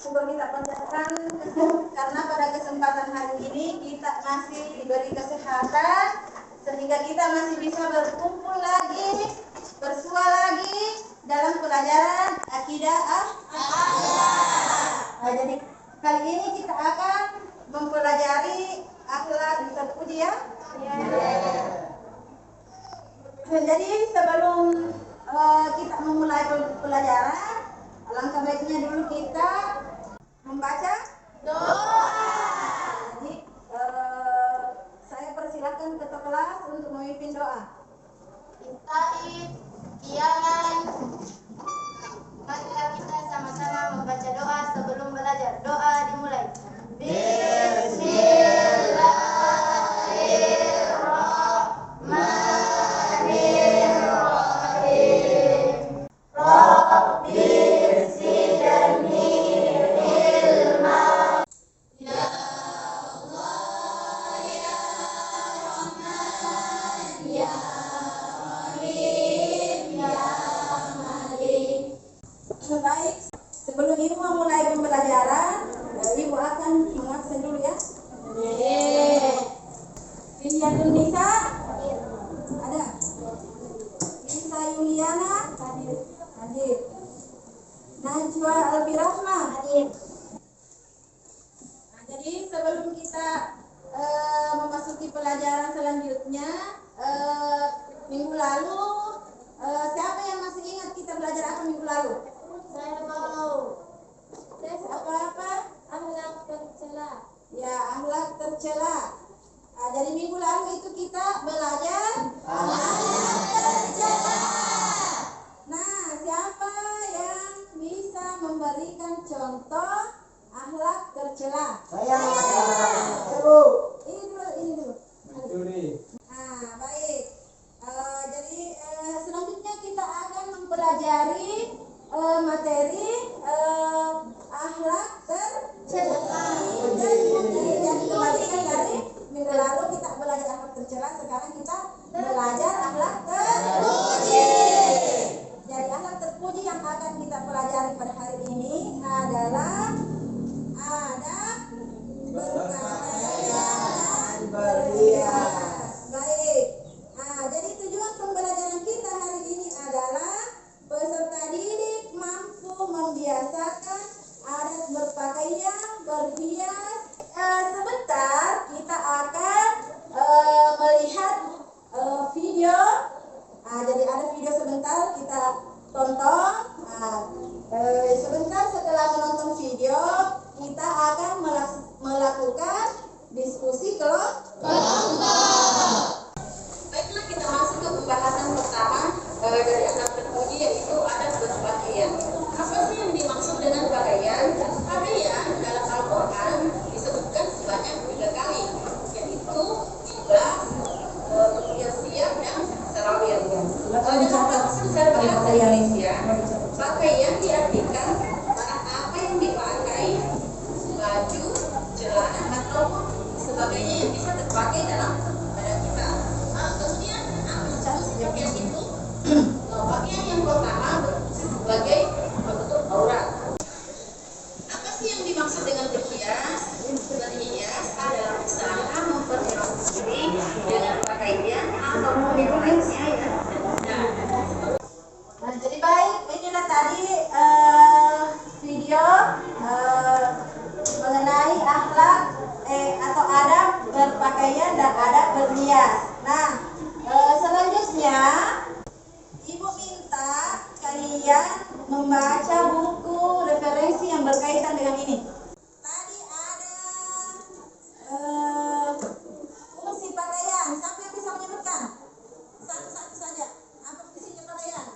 coba kita panjatkan karena pada kesempatan hari ini kita masih diberi kesehatan sehingga kita masih bisa berkumpul lagi, bersua lagi dalam pelajaran akidah jadi kali ini kita akan mempelajari akhlak terpuji ya. Jadi sebelum kita memulai pelajaran, alangkah baiknya dulu kita membaca doa. Jadi saya persilakan ketua kelas untuk memimpin doa. Ifta'id, kiaman. Marilah kita sama-sama membaca doa sebelum belajar. Doa dimulai. Bismillahirrahmanirrahim. Rabbi zidni ilma. Ya Allah, ya Rahman, ya Rahim, ya Malik. Baik, sebelum Ibu memulai pembelajaran, Ibu akan mengabsen dulu ya. Riyadun Nisa ada. Nisa Yuliana hadir. Najwa Albirahma hadir. Nah, jadi sebelum kita memasuki pelajaran selanjutnya, minggu lalu siapa yang masih ingat kita belajar apa minggu lalu? Saya tahu. Tes apa-apa? Akhlak tercela. Ya, akhlak tercela. Nah, jadi minggu lalu itu kita belajar akhlak tercela. Nah, siapa yang bisa memberikan contoh akhlak tercela? Saya. Ini dulu. Nah, baik. Jadi selanjutnya kita akan mempelajari materi akhlak tercela. Jadi kembalikan dari minggu lalu kita belajar akhlak tercela, sekarang kita belajar akhlak terpuji. Jadi akhlak terpuji yang akan kita pelajari pada hari ini adalah adab berpakaian dan berhias. Baik. Nah, jadi tujuan pembelajaran kita hari ini adalah peserta didik mampu membiasakan adat berpakaian, berhias. Sebentar kita akan melihat video. Nah, jadi ada video sebentar kita tonton. Nah, sebentar setelah menonton video kita akan melakukan diskusi kelompok. Baiklah, kita masuk ke pembahasan pertama dari akhlak terpuji, yaitu adat berpakaian. Apa sih yang dimaksud dengan pakaian? Pakaian dalam Al-Quran disebutkan sebanyak 3 kali, yaitu libas, kemudian siap, dan sarawir. Dengan bahasa Indonesia, pakaian diartikan barang apa yang dipakai, baju, celana, atau sebagainya yang bisa terpakai dalam badan kita. Kemudian pakaian itu pakaian yang pertama sebagai penutup aurat. Apa sih yang dimaksud dengan berhias? Berhias adalah usaha memperhias diri dengan pakaian ataupun yang lainnya ya. Nah, jadi baik, inilah tadi video mengenai akhlak atau adab berpakaian dan adab berhias. Nah, selanjutnya Ibu minta kalian membaca buku referensi yang berkaitan dengan ini. Tadi ada fungsi pakaian. Siapa yang bisa menyebutkan? Satu-satu saja. Apa fungsinya pakaian?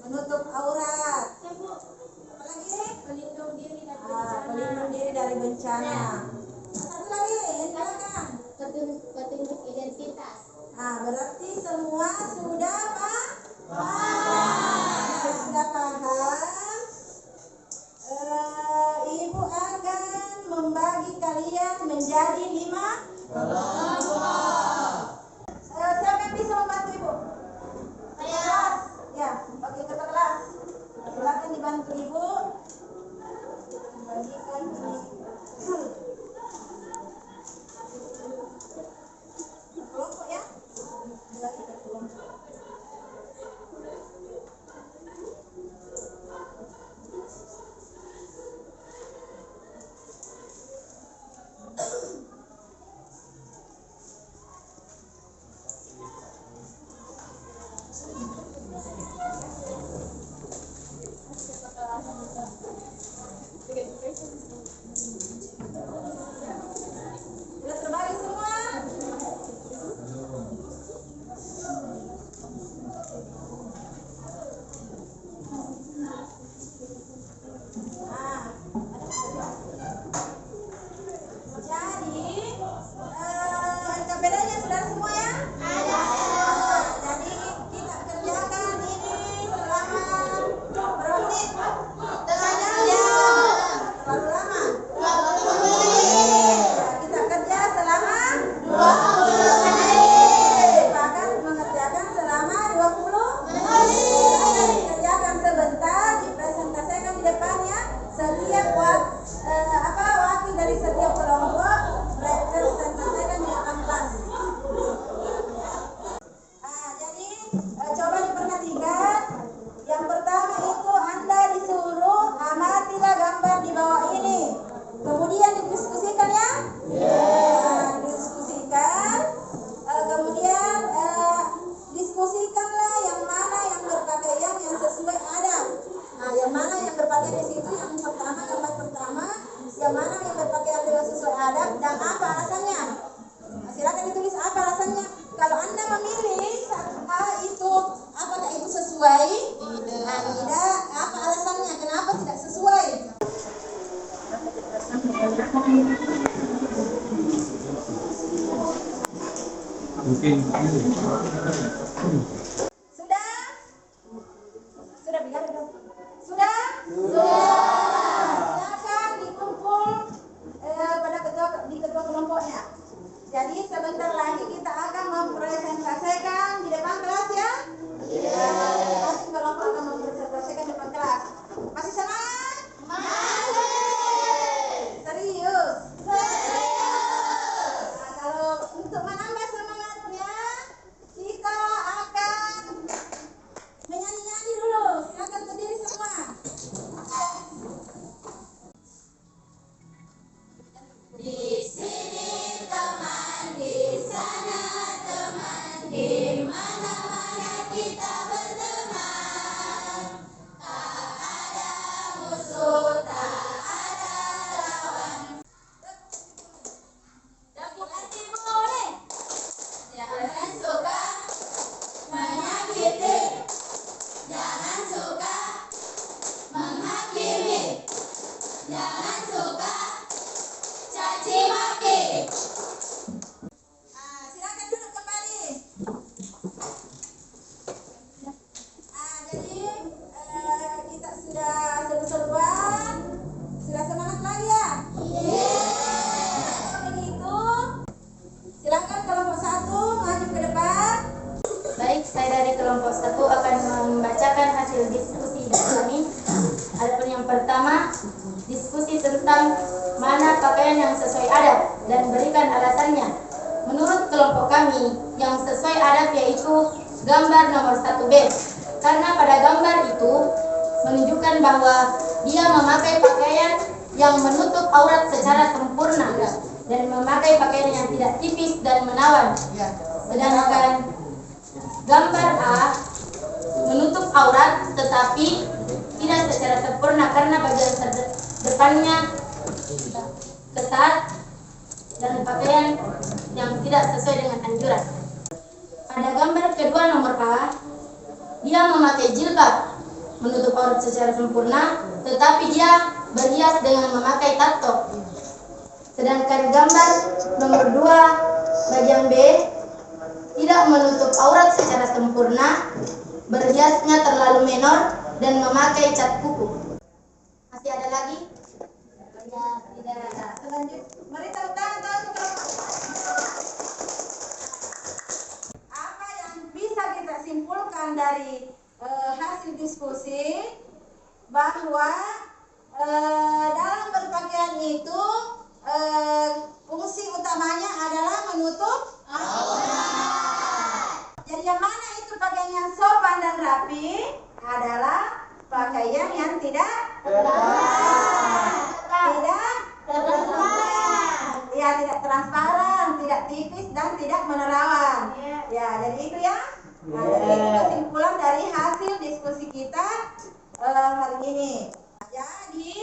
Menutup aurat. Apalagi? Pelindung diri dari bencana. Pelindung diri dari bencana. Satu lagi, silakan. Petunjuk identitas. Nah, berarti semua sudah paham. Sudah paham. Ibu akan membagi kalian menjadi 5 kelompok. Siapa yang bisa membantu Ibu? Saya. Ya, oke, ketua kelas. Silakan dibantu Ibu. bagikan kelompok ya. Bagi ke kelompok. Sudah terbagi semua? Jadi, ada bedanya sudah semua ya? Ada. Jadi kita kerjakan ini selama berapa menit? Terlalu lama. Kita kerja selama 20 menit. Bahkan mengerjakan selama 20 menit. Kerjakan sebentar, dipresentasikan di depannya. Setiap wakil dari setiap kelompok presentasikan di depan kelas. Jadi coba diperhatikan. Yang pertama itu Anda disuruh amatilah gambar di bawah ini. Kemudian didiskusikan ya. Diskusikan. Kemudian diskusikanlah yang mana yang berpakaian yang sesuai adat. Yang mana yang berpakaian di situ yang pertama, gambar pertama, yang mana yang berpakaian tidak sesuai adat dan apa alasannya. Silakan ditulis apa alasannya. Kalau Anda memilih itu, apakah itu sesuai? Tidak. Apa alasannya? Kenapa tidak sesuai? Sudah? Sudah biar dong. Sudah? Silakan dikumpul di ketua kelompoknya. Jadi sebentar lagi kita akan mempresentasikan di depan kelas ya. Masing kelompok akan mempresentasikan di depan kelas. Masih semangat? Serius? Kalau untuk menambah semangatnya, kita akan menyanyi-nyanyi dulu. Silakan berdiri semua. Di sini teman, di sana teman, di mana-mana kita berteman. Tak ada musuh, tak ada lawan. Dapur hati boleh. Jangan suka menyakiti. Jangan suka menghakimi. Jangan suka caci maki. Silakan duduk kembali. Jadi kita sudah seru-seruan, sudah semangat lagi ya. Kalau begitu, silakan kelompok 1 maju ke depan. Baik, saya dari kelompok 1 akan membacakan hasil diskusi dari kami. Adapun yang pertama, diskusi tentang mana pakaian yang sesuai adat dan berikan alasannya. Menurut kelompok kami, yang sesuai adat yaitu gambar nomor 1B. Karena pada gambar itu menunjukkan bahwa dia memakai pakaian yang menutup aurat secara sempurna dan memakai pakaian yang tidak tipis dan menawan. Sedangkan gambar A menutup aurat tetapi tidak secara sempurna karena bagian depannya ketat dan pakaian yang tidak sesuai dengan anjuran. Pada gambar kedua nomor A, dia memakai jilbab menutup aurat secara sempurna tetapi dia berhias dengan memakai tato. Sedangkan gambar nomor 2 bagian B tidak menutup aurat secara sempurna, berhiasnya terlalu menor dan memakai cat kuku. Masih ada lagi? Ya, tidak ada. Selanjutnya, mari tepuk tangan untuk kelompok. Apa yang bisa kita simpulkan dari hasil diskusi bahwa dalam kritis dan tidak menerawang. Ya, jadi itu ya. Nah, jadi itu kesimpulan dari hasil diskusi kita hari ini. Jadi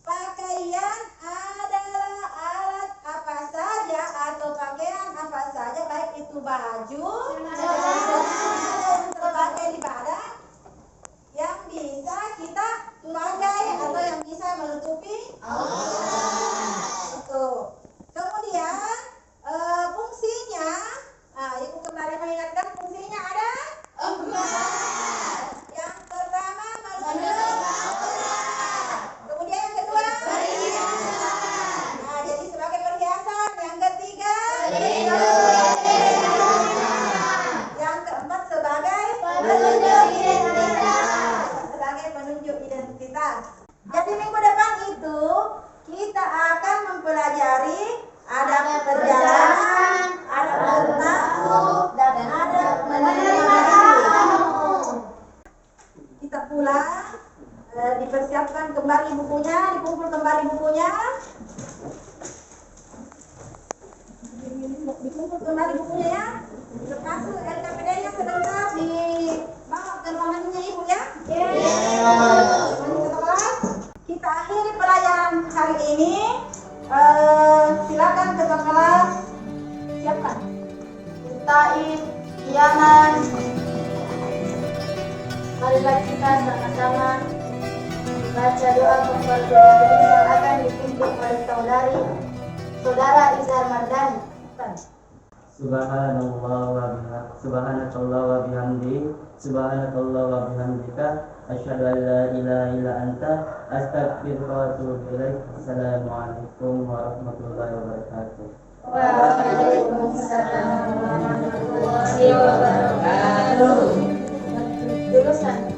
pakaian adalah alat apa saja atau pakaian apa saja, baik itu baju yang terpakai di badan, yang bisa kita pakai atau yang bisa menutupi itu. Kemudian fungsinya, ibu kembali mengingatkan fungsinya ada 4. Yang pertama menutup aurat. Kemudian yang kedua jadi sebagai perhiasan. Yang ketiga yang keempat sebagai penunjuk identitas. Jadi minggu depan itu kita akan mempelajari adab perjalanan, adab bertamu, dan adab menerima tamu. Kita pulang, dipersiapkan kembali bukunya, dikumpul kembali bukunya. Dikumpul kembali bukunya ya. Termasuk LKPD-nya sebentar dibawa ke ruangannya ibu ya. Kita akhiri pelajaran hari ini. Silakan ketua kelas siapkan. Taib, Yaman. Marilah kita sama-sama baca doa kepada yang akan dipimpin oleh saudara Izhar Mardani. Subhanakallah wa bihamdika asyhadu an la ilaha illa anta astaghfiruka wa atubu ilaik. Assalamualaikum warahmatullahi wabarakatuh. Waalaikumsalam warahmatullahi wabarakatuh. Jurusan